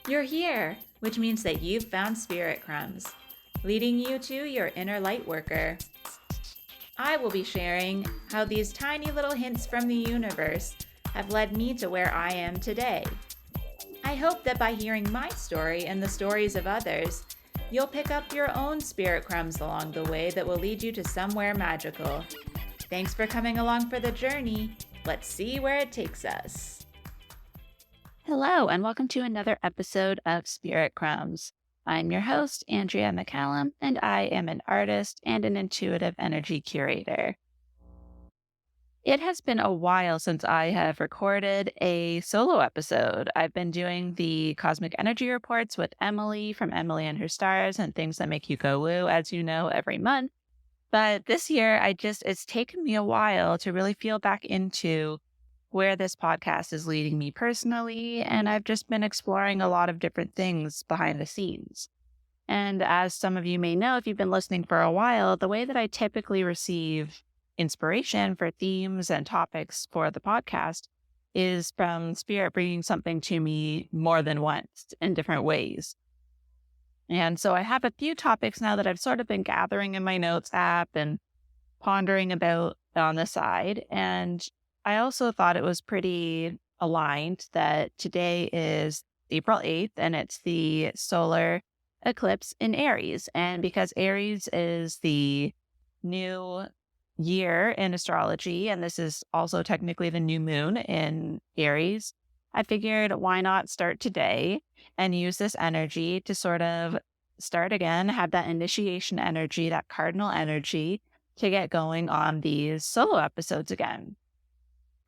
You're here, which means that you've found Spirit Crumbs, leading you to your inner light worker. I will be sharing how these tiny little hints from the universe have led me to where I am today. I hope that by hearing my story and the stories of others, you'll pick up your own spirit crumbs along the way that will lead you to somewhere magical. Thanks for coming along for the journey. Let's see where it takes us. Hello, and welcome to another episode of Spirit Crumbs. I'm your host, Andrea McCallum, and I am an artist and an intuitive energy curator. It has been a while since I have recorded a solo episode. I've been doing the cosmic energy reports with Emily from Emily and Her Stars and Things That Make You Go Woo, as you know, every month. But this year, it's taken me a while to really feel back into where this podcast is leading me personally, and I've just been exploring a lot of different things behind the scenes. And as some of you may know, if you've been listening for a while, the way that I typically receive inspiration for themes and topics for the podcast is from Spirit bringing something to me more than once in different ways. And so I have a few topics now that I've sort of been gathering in my notes app and pondering about on the side. And I also thought it was pretty aligned that today is April 8th and it's the solar eclipse in Aries. And because Aries is the new year in astrology, and this is also technically the new moon in Aries, I figured why not start today and use this energy to sort of start again, have that initiation energy, that cardinal energy to get going on these solo episodes again.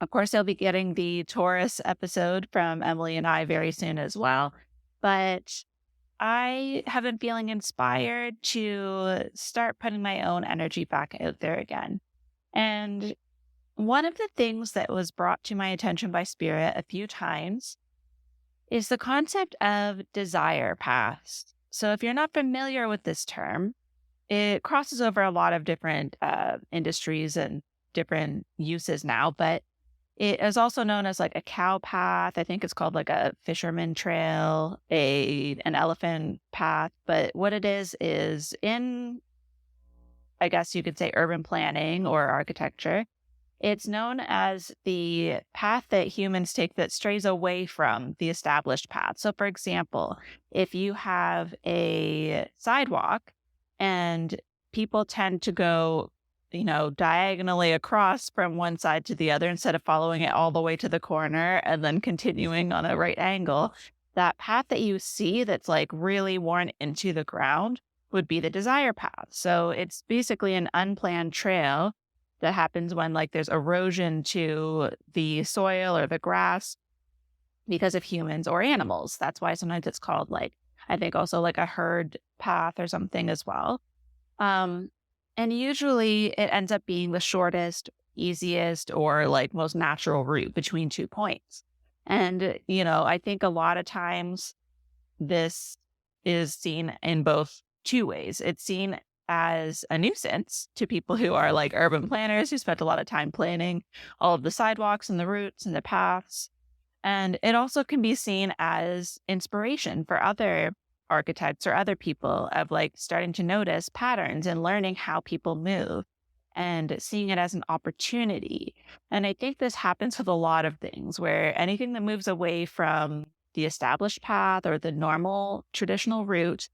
Of course, they'll be getting the Taurus episode from Emily and I very soon as well. But I have been feeling inspired to start putting my own energy back out there again. And one of the things that was brought to my attention by Spirit a few times is the concept of desire paths. So if you're not familiar with this term, it crosses over a lot of different industries and different uses now, but it is also known as like a cow path. I think it's called like a fisherman trail, an elephant path. But what it is in, I guess you could say, urban planning or architecture, it's known as the path that humans take that strays away from the established path. So for example, if you have a sidewalk and people tend to go diagonally across from one side to the other instead of following it all the way to the corner and then continuing on a right angle, that path that you see that's like really worn into the ground would be the desire path. So it's basically an unplanned trail that happens when like there's erosion to the soil or the grass because of humans or animals. That's why sometimes it's called like, I think also like a herd path or something as well. And usually it ends up being the shortest, easiest, or like most natural route between 2 points. And, I think a lot of times this is seen in both two ways. It's seen as a nuisance to people who are like urban planners who spent a lot of time planning all of the sidewalks and the routes and the paths. And it also can be seen as inspiration for other architects or other people of like starting to notice patterns and learning how people move and seeing it as an opportunity. And I think this happens with a lot of things where anything that moves away from the established path or the normal traditional route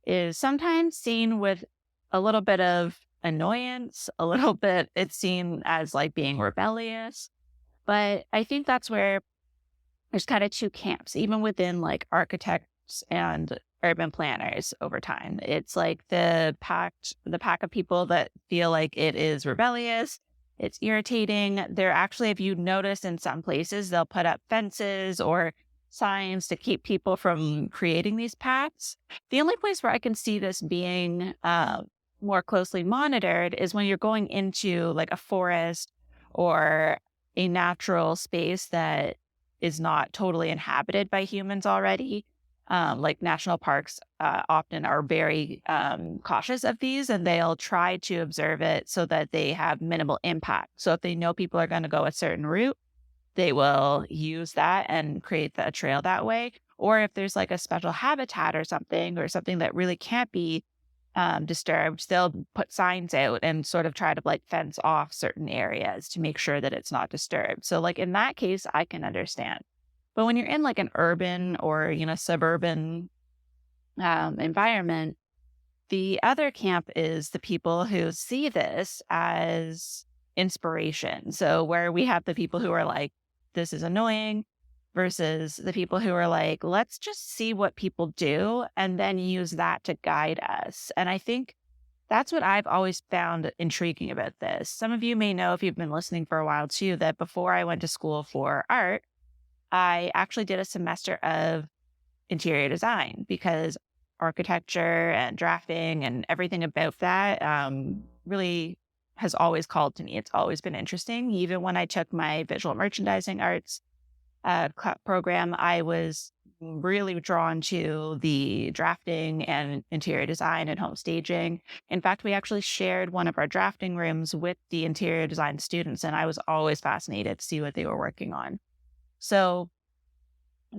is sometimes seen with a little bit of annoyance, a little bit, it's seen as like being rebellious. But I think that's where there's kind of two camps, even within like architects and urban planners over time. It's like the pack of people that feel like it is rebellious, it's irritating. They're actually, if you notice in some places, they'll put up fences or signs to keep people from creating these paths. The only place where I can see this being more closely monitored is when you're going into like a forest or a natural space that is not totally inhabited by humans already. Like national parks often are very cautious of these, and they'll try to observe it so that they have minimal impact. So if they know people are going to go a certain route, they will use that and create a trail that way. Or if there's like a special habitat or something that really can't be disturbed, they'll put signs out and sort of try to like fence off certain areas to make sure that it's not disturbed. So like in that case, I can understand. But when you're in like an urban or, suburban environment, the other camp is the people who see this as inspiration. So where we have the people who are like, this is annoying, versus the people who are like, let's just see what people do and then use that to guide us. And I think that's what I've always found intriguing about this. Some of you may know, if you've been listening for a while too, that before I went to school for art, I actually did a semester of interior design because architecture and drafting and everything about that really has always called to me. It's always been interesting. Even when I took my visual merchandising arts program, I was really drawn to the drafting and interior design and home staging. In fact, we actually shared one of our drafting rooms with the interior design students, and I was always fascinated to see what they were working on. So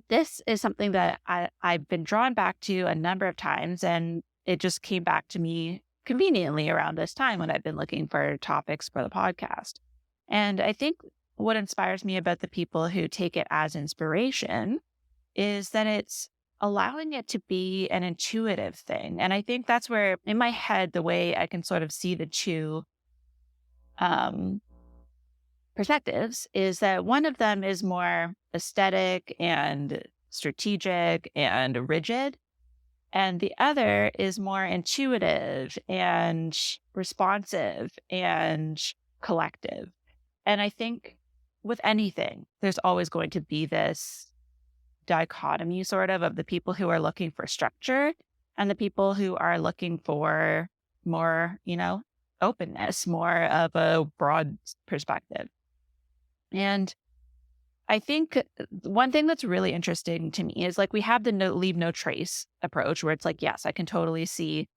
this is something that I've been drawn back to a number of times, and it just came back to me conveniently around this time when I've been looking for topics for the podcast. And I think what inspires me about the people who take it as inspiration is that it's allowing it to be an intuitive thing. And I think that's where, in my head, the way I can sort of see the two um, perspectives is that one of them is more aesthetic and strategic and rigid, and the other is more intuitive and responsive and collective. And I think with anything, there's always going to be this dichotomy sort of the people who are looking for structure and the people who are looking for more, openness, more of a broad perspective. And I think one thing that's really interesting to me is like we have the leave no trace approach where it's like, yes, I can totally see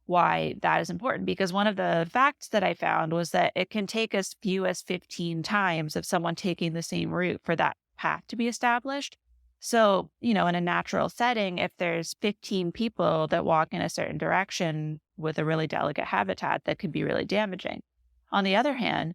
why that is important, because one of the facts that I found was that it can take as few as 15 times of someone taking the same route for that path to be established. So, in a natural setting, if there's 15 people that walk in a certain direction with a really delicate habitat, that could be really damaging. On the other hand,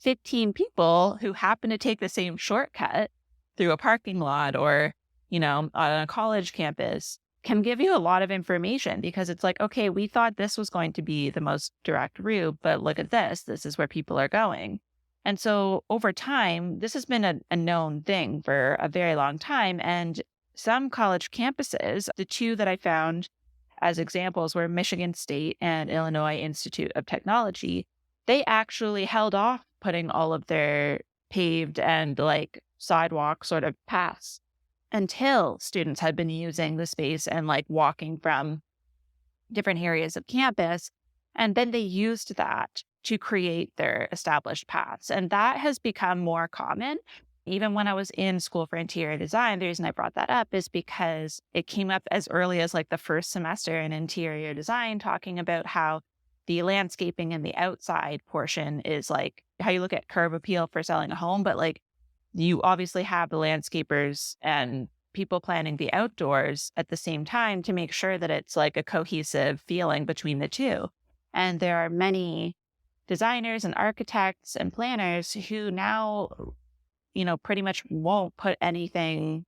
15 people who happen to take the same shortcut through a parking lot or, on a college campus can give you a lot of information, because it's like, okay, we thought this was going to be the most direct route, but look at this. This is where people are going. And so over time, this has been a known thing for a very long time. And some college campuses, the two that I found as examples were Michigan State and Illinois Institute of Technology. They actually held off putting all of their paved and like sidewalk sort of paths until students had been using the space and like walking from different areas of campus. And then they used that to create their established paths. And that has become more common. Even when I was in school for interior design, the reason I brought that up is because it came up as early as like the first semester in interior design, talking about how the landscaping and the outside portion is like how you look at curb appeal for selling a home, but like you obviously have the landscapers and people planning the outdoors at the same time to make sure that it's like a cohesive feeling between the two. And there are many designers and architects and planners who now, pretty much won't put anything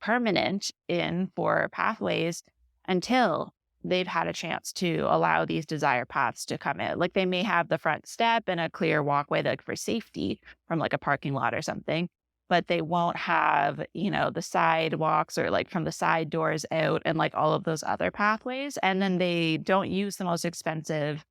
permanent in for pathways until they've had a chance to allow these desired paths to come in. Like they may have the front step and a clear walkway like for safety from like a parking lot or something, but they won't have, the sidewalks or like from the side doors out and like all of those other pathways. And then they don't use the most expensive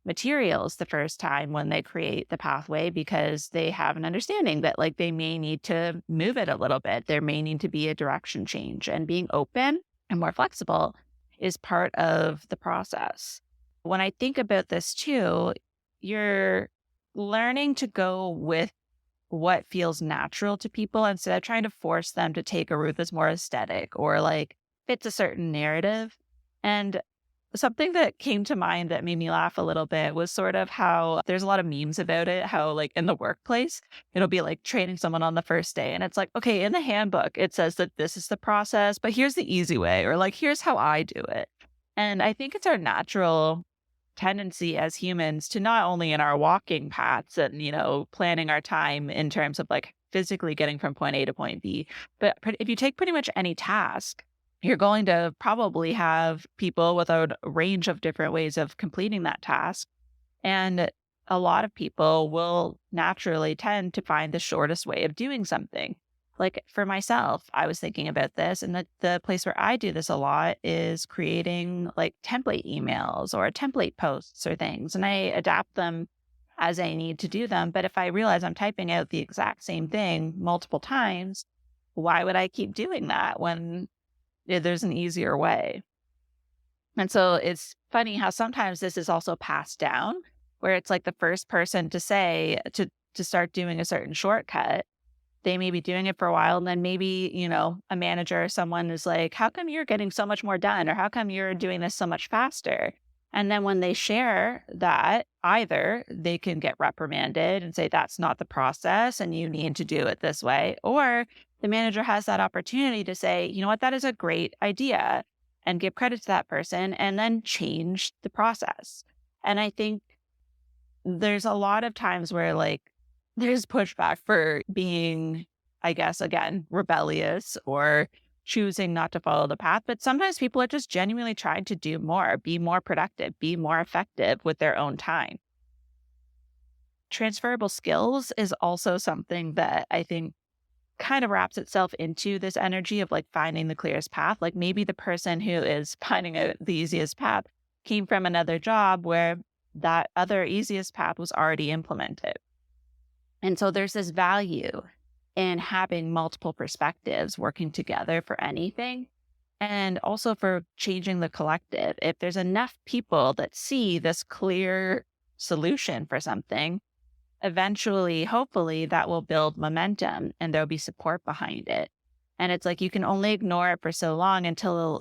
materials the first time when they create the pathway, because they have an understanding that like they may need to move it a little bit. There may need to be a direction change, and being open and more flexible is part of the process. When I think about this too, you're learning to go with what feels natural to people instead of trying to force them to take a route that's more aesthetic or like fits a certain narrative. And something that came to mind that made me laugh a little bit was sort of how there's a lot of memes about it, how like in the workplace, it'll be like training someone on the first day. And it's like, okay, in the handbook, it says that this is the process, but here's the easy way, or like, here's how I do it. And I think it's our natural tendency as humans to not only in our walking paths and, planning our time in terms of like physically getting from point A to point B, but if you take pretty much any task, you're going to probably have people with a range of different ways of completing that task. And a lot of people will naturally tend to find the shortest way of doing something. Like for myself, I was thinking about this, and the place where I do this a lot is creating like template emails or template posts or things, and I adapt them as I need to do them. But if I realize I'm typing out the exact same thing multiple times, why would I keep doing that when there's an easier way? And so it's funny how sometimes this is also passed down, where it's like the first person to say to start doing a certain shortcut, they may be doing it for a while, and then maybe, a manager or someone is like, "How come you're getting so much more done?" Or "How come you're doing this so much faster?" And then when they share that, either they can get reprimanded and say, "That's not the process and you need to do it this way." Or the manager has that opportunity to say, "You know what, that is a great idea," and give credit to that person and then change the process. And I think there's a lot of times where like there's pushback for being, I guess, again, rebellious or choosing not to follow the path. But sometimes people are just genuinely trying to do more, be more productive, be more effective with their own time. Transferable skills is also something that I think kind of wraps itself into this energy of like finding the clearest path. Like maybe the person who is finding out the easiest path came from another job where that other easiest path was already implemented. And so there's this value in having multiple perspectives working together for anything, and also for changing the collective. If there's enough people that see this clear solution for something, eventually, hopefully, that will build momentum and there'll be support behind it. And it's like you can only ignore it for so long until,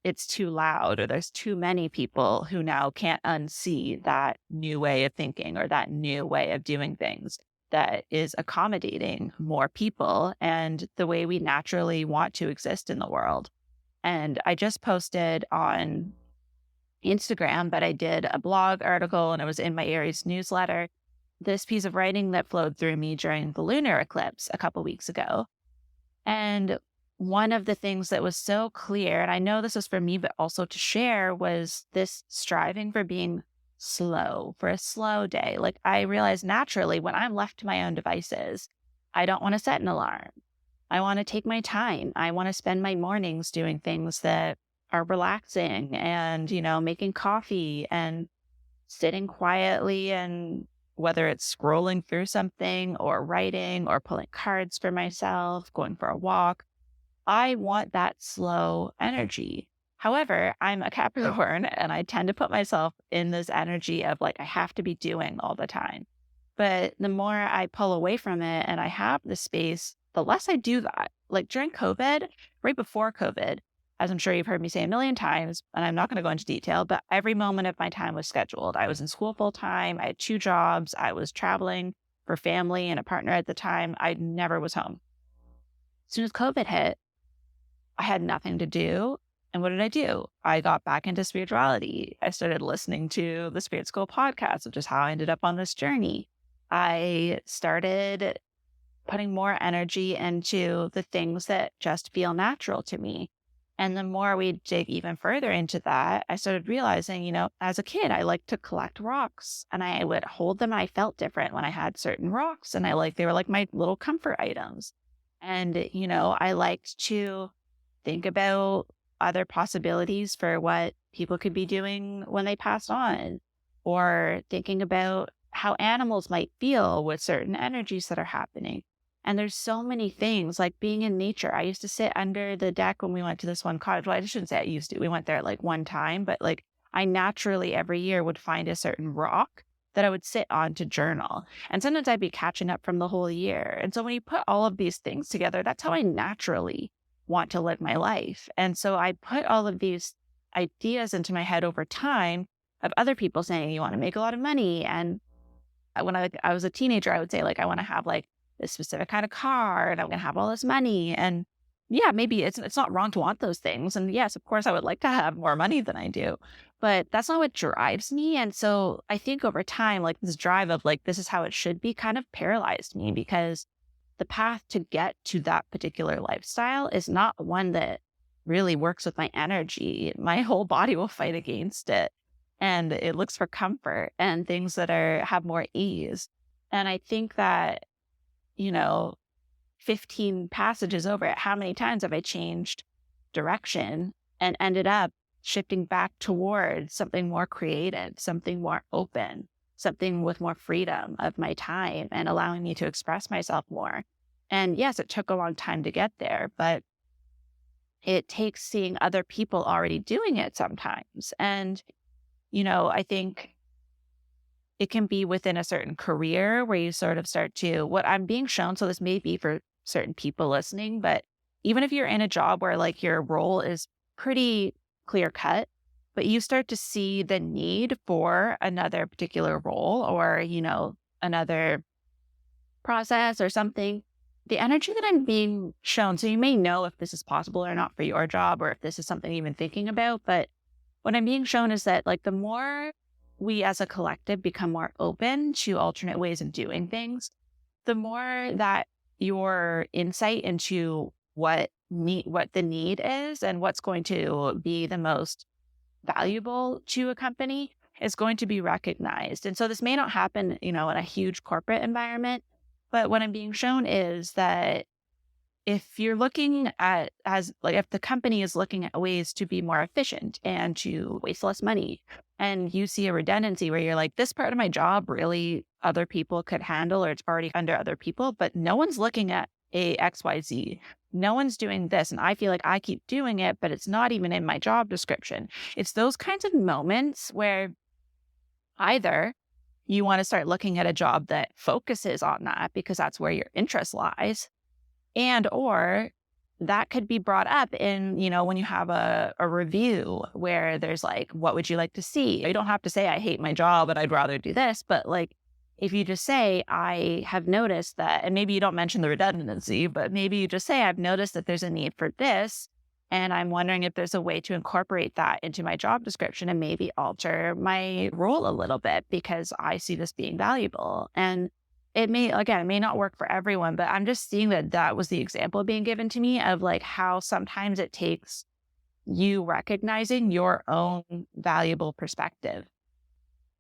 it's too loud or there's too many people who now can't unsee that new way of thinking or that new way of doing things that is accommodating more people and the way we naturally want to exist in the world. And I just posted on Instagram, but I did a blog article and it was in my Aries newsletter, this piece of writing that flowed through me during the lunar eclipse a couple weeks ago. And one of the things that was so clear, and I know this was for me, but also to share, was this striving for being slow, for a slow day. Like I realized naturally when I'm left to my own devices, I don't want to set an alarm. I want to take my time. I want to spend my mornings doing things that are relaxing and, making coffee and sitting quietly, and whether it's scrolling through something or writing or pulling cards for myself, going for a walk. I want that slow energy. However, I'm a Capricorn and I tend to put myself in this energy of like, I have to be doing all the time. But the more I pull away from it and I have the space, the less I do that. Like during COVID, right before COVID, as I'm sure you've heard me say a million times, and I'm not going to go into detail, but every moment of my time was scheduled. I was in school full time. I had 2 jobs. I was traveling for family and a partner at the time. I never was home. As soon as COVID hit, I had nothing to do. And what did I do? I got back into spirituality. I started listening to the Spirit School podcast, which is how I ended up on this journey. I started putting more energy into the things that just feel natural to me. And the more we dig even further into that, I started realizing, as a kid, I liked to collect rocks and I would hold them. I felt different when I had certain rocks and they were like my little comfort items. And, I liked to think about other possibilities for what people could be doing when they passed on, or thinking about how animals might feel with certain energies that are happening. And there's so many things like being in nature. I used to sit under the deck when we went to this one cottage. Well, I shouldn't say I used to. We went there like one time, but like I naturally every year would find a certain rock that I would sit on to journal. And sometimes I'd be catching up from the whole year. And so when you put all of these things together, that's how I naturally want to live my life. And so I put all of these ideas into my head over time of other people saying, you want to make a lot of money. And when I was a teenager, I would say, like, I want to have like this specific kind of car and I'm going to have all this money. And yeah, maybe it's not wrong to want those things. And yes, of course, I would like to have more money than I do, but that's not what drives me. And so I think over time, like this drive of like, this is how it should be kind of paralyzed me because the path to get to that particular lifestyle is not one that really works with my energy. My whole body will fight against it. And it looks for comfort and things that have more ease. And I think that, you know, 15 passages over it, how many times have I changed direction and ended up shifting back towards something more creative, something more open, something with more freedom of my time and allowing me to express myself more. And yes, it took a long time to get there, but it takes seeing other people already doing it sometimes. And, I think it can be within a certain career where you sort of start to what I'm being shown. So this may be for certain people listening, but even if you're in a job where like your role is pretty clear cut, but you start to see the need for another particular role or, another process or something, the energy that I'm being shown. So you may know if this is possible or not for your job or if this is something you're even thinking about. But what I'm being shown is that like the more we as a collective become more open to alternate ways of doing things, the more that your insight into what the need is and what's going to be the most valuable to a company is going to be recognized. And so this may not happen, in a huge corporate environment, but what I'm being shown is that if you're looking at if the company is looking at ways to be more efficient and to waste less money, and you see a redundancy where you're like, this part of my job really other people could handle or it's already under other people, but no one's looking at a XYZ. No one's doing this. And I feel like I keep doing it, but it's not even in my job description. It's those kinds of moments where either you want to start looking at a job that focuses on that because that's where your interest lies. And or that could be brought up in, when you have a review where there's like, what would you like to see? You don't have to say, I hate my job and I'd rather do this. But like, if you just say, I have noticed that, and maybe you don't mention the redundancy, but maybe you just say, I've noticed that there's a need for this. And I'm wondering if there's a way to incorporate that into my job description and maybe alter my role a little bit because I see this being valuable. And it may not work for everyone, but I'm just seeing that was the example being given to me of like how sometimes it takes you recognizing your own valuable perspective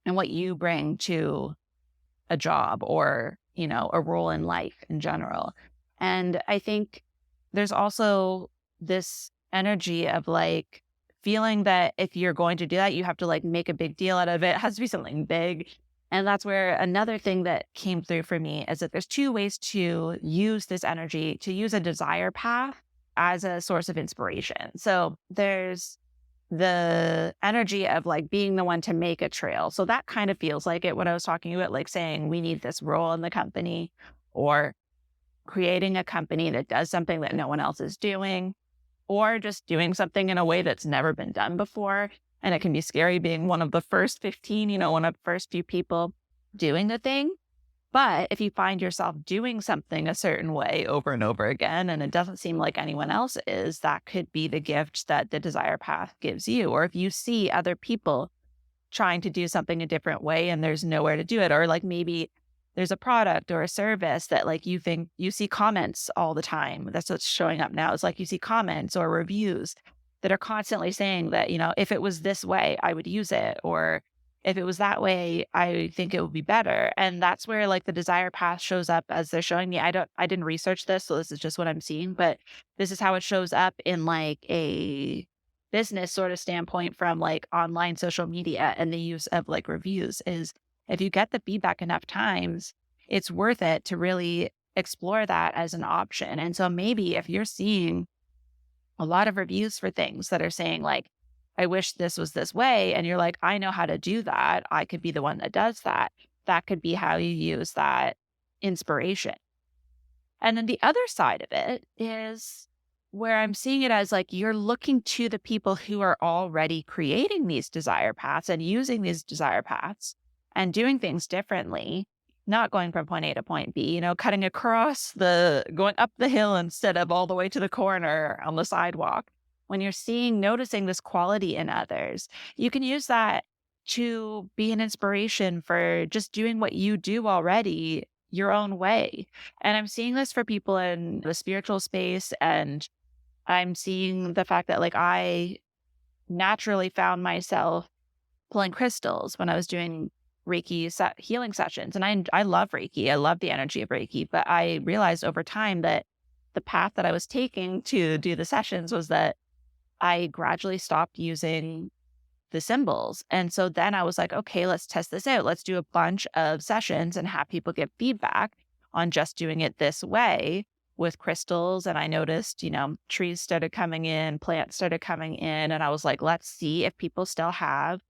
and what you bring to a job or, a role in life in general. And I think there's also this energy of like feeling that if you're going to do that, you have to like make a big deal out of it. It has to be something big. And that's where another thing that came through for me is that there's two ways to use this energy, to use a desire path as a source of inspiration. So there's the energy of like being the one to make a trail. So that kind of feels like it when I was talking about like saying we need this role in the company or creating a company that does something that no one else is doing or just doing something in a way that's never been done before. And it can be scary being one of the first 15, one of the first few people doing the thing. But if you find yourself doing something a certain way over and over again, and it doesn't seem like anyone else is, that could be the gift that the desire path gives you. Or if you see other people trying to do something a different way and there's nowhere to do it, or like maybe there's a product or a service that like you think you see comments all the time. That's what's showing up now. It's like you see comments or reviews that are constantly saying that, if it was this way, I would use it. Or if it was that way, I think it would be better. And that's where like the desire path shows up as they're showing me. I didn't research this, so this is just what I'm seeing, but this is how it shows up in like a business sort of standpoint from like online social media and the use of like reviews is if you get the feedback enough times, it's worth it to really explore that as an option. And so maybe if you're seeing a lot of reviews for things that are saying like, I wish this was this way. And you're like, I know how to do that. I could be the one that does that. That could be how you use that inspiration. And then the other side of it is where I'm seeing it as like you're looking to the people who are already creating these desire paths and using these desire paths and doing things differently, not going from point A to point B, cutting across going up the hill instead of all the way to the corner on the sidewalk. When you're noticing this quality in others, you can use that to be an inspiration for just doing what you do already your own way. And I'm seeing this for people in the spiritual space, and I'm seeing the fact that like I naturally found myself pulling crystals when I was doing healing sessions. And I love Reiki. I love the energy of Reiki. But I realized over time that the path that I was taking to do the sessions was that I gradually stopped using the symbols. And so then I was like, okay, let's test this out. Let's do a bunch of sessions and have people give feedback on just doing it this way with crystals. And I noticed, trees started coming in, plants started coming in. And I was like, let's see if people still have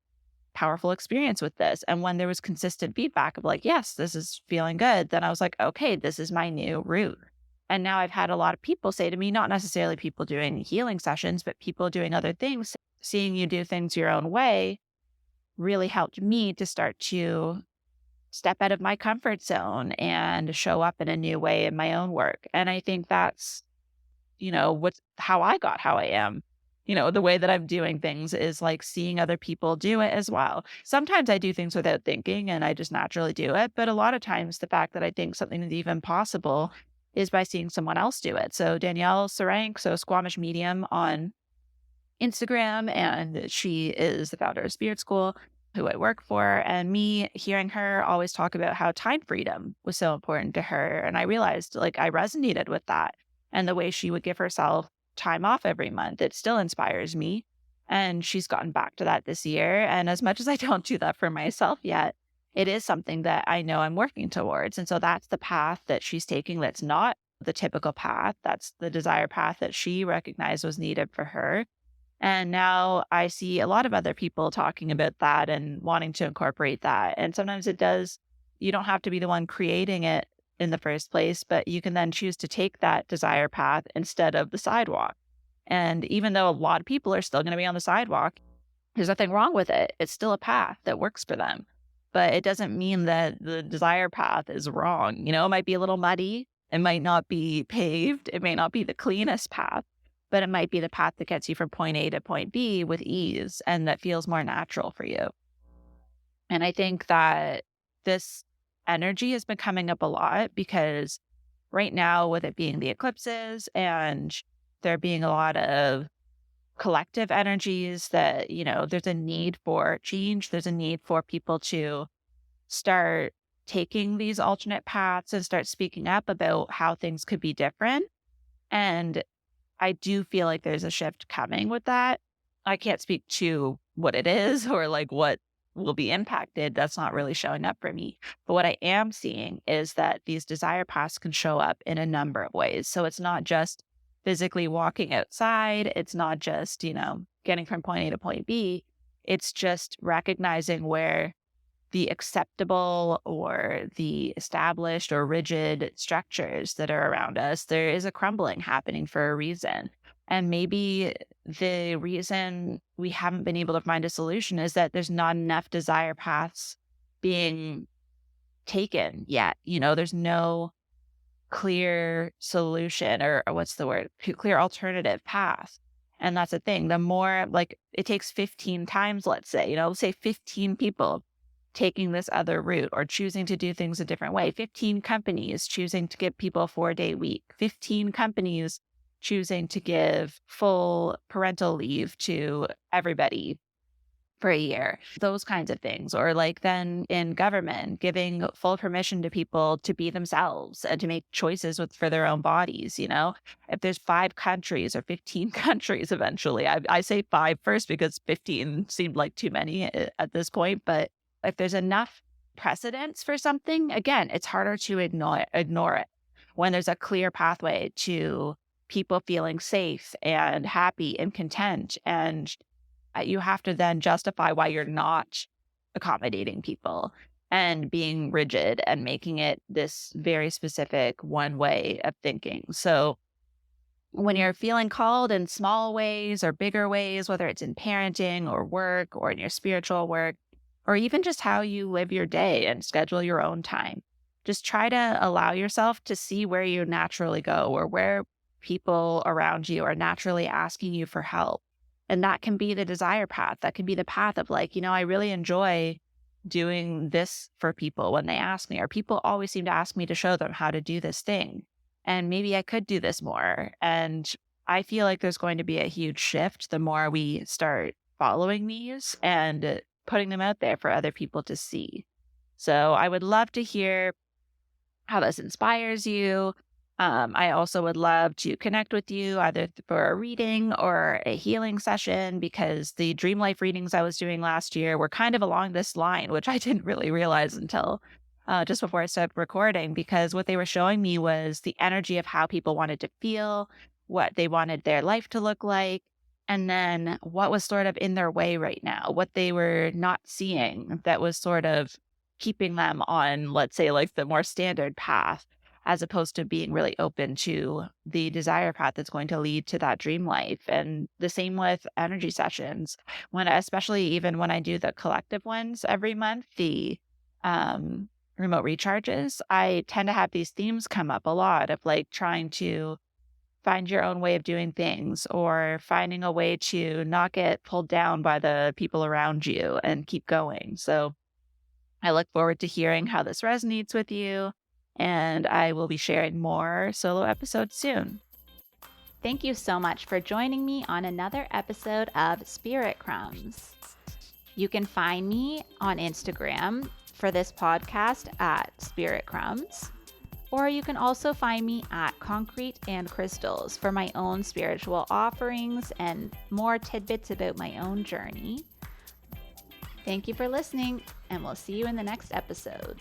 powerful experience with this. And when there was consistent feedback of like, yes, this is feeling good, then I was like, okay, this is my new route. And now I've had a lot of people say to me, not necessarily people doing healing sessions, but people doing other things, seeing you do things your own way really helped me to start to step out of my comfort zone and show up in a new way in my own work. And I think that's, what's how I got how I am. The way that I'm doing things is like seeing other people do it as well. Sometimes I do things without thinking and I just naturally do it. But a lot of times the fact that I think something is even possible is by seeing someone else do it. So Danielle Sarank, so Squamish Medium on Instagram, and she is the founder of Spirit School, who I work for. And me hearing her always talk about how time freedom was so important to her. And I realized like I resonated with that. And the way she would give herself time off every month, it still inspires me. And she's gotten back to that this year. And as much as I don't do that for myself yet, it is something that I know I'm working towards. And so that's the path that she's taking that's not the typical path. That's the desire path that she recognized was needed for her. And now I see a lot of other people talking about that and wanting to incorporate that. And sometimes you don't have to be the one creating it in the first place, but you can then choose to take that desire path instead of the sidewalk. And even though a lot of people are still going to be on the sidewalk, there's nothing wrong with it. It's still a path that works for them. But it doesn't mean that the desire path is wrong. It might be a little muddy. It might not be paved. It may not be the cleanest path, but it might be the path that gets you from point A to point B with ease and that feels more natural for you. And I think that this energy has been coming up a lot because right now, with it being the eclipses and there being a lot of collective energies that, there's a need for change. There's a need for people to start taking these alternate paths and start speaking up about how things could be different. And I do feel like there's a shift coming with that. I can't speak to what it is or like what will be impacted. That's not really showing up for me. But what I am seeing is that these desire paths can show up in a number of ways. So it's not just physically walking outside. It's not just, getting from point A to point B. It's just recognizing where the acceptable or the established or rigid structures that are around us, there is a crumbling happening for a reason. And maybe the reason we haven't been able to find a solution is that there's not enough desire paths being taken yet. There's no clear solution or what's the word? Clear alternative path. And that's the thing. The more like it takes 15 times, let's say 15 people taking this other route or choosing to do things a different way. 15 companies choosing to give people a 4-day week. 15 companies choosing to give full parental leave to everybody for a year. Those kinds of things. Or like then in government, giving full permission to people to be themselves and to make choices for their own bodies. If there's 5 countries or 15 countries eventually, I say 5 first because 15 seemed like too many at this point. But if there's enough precedence for something, again, it's harder to ignore it when there's a clear pathway to people feeling safe and happy and content. And you have to then justify why you're not accommodating people and being rigid and making it this very specific one way of thinking. So when you're feeling called in small ways or bigger ways, whether it's in parenting or work or in your spiritual work, or even just how you live your day and schedule your own time, just try to allow yourself to see where you naturally go or where people around you are naturally asking you for help. And that can be the desire path. That can be the path of like, I really enjoy doing this for people when they ask me, or people always seem to ask me to show them how to do this thing. And maybe I could do this more. And I feel like there's going to be a huge shift the more we start following these and putting them out there for other people to see. So I would love to hear how this inspires you. I also would love to connect with you either for a reading or a healing session, because the dream life readings I was doing last year were kind of along this line, which I didn't really realize until just before I started recording, because what they were showing me was the energy of how people wanted to feel, what they wanted their life to look like, and then what was sort of in their way right now, what they were not seeing that was sort of keeping them on, let's say, like the more standard path, as opposed to being really open to the desire path that's going to lead to that dream life. And the same with energy sessions, especially even when I do the collective ones every month, the remote recharges, I tend to have these themes come up a lot of like trying to find your own way of doing things, or finding a way to not get pulled down by the people around you and keep going. So I look forward to hearing how this resonates with you, and I will be sharing more solo episodes soon. Thank you so much for joining me on another episode of Spirit Crumbs. You can find me on Instagram for this podcast at Spirit Crumbs, or you can also find me at Concrete and Crystals for my own spiritual offerings and more tidbits about my own journey. Thank you for listening, and we'll see you in the next episode.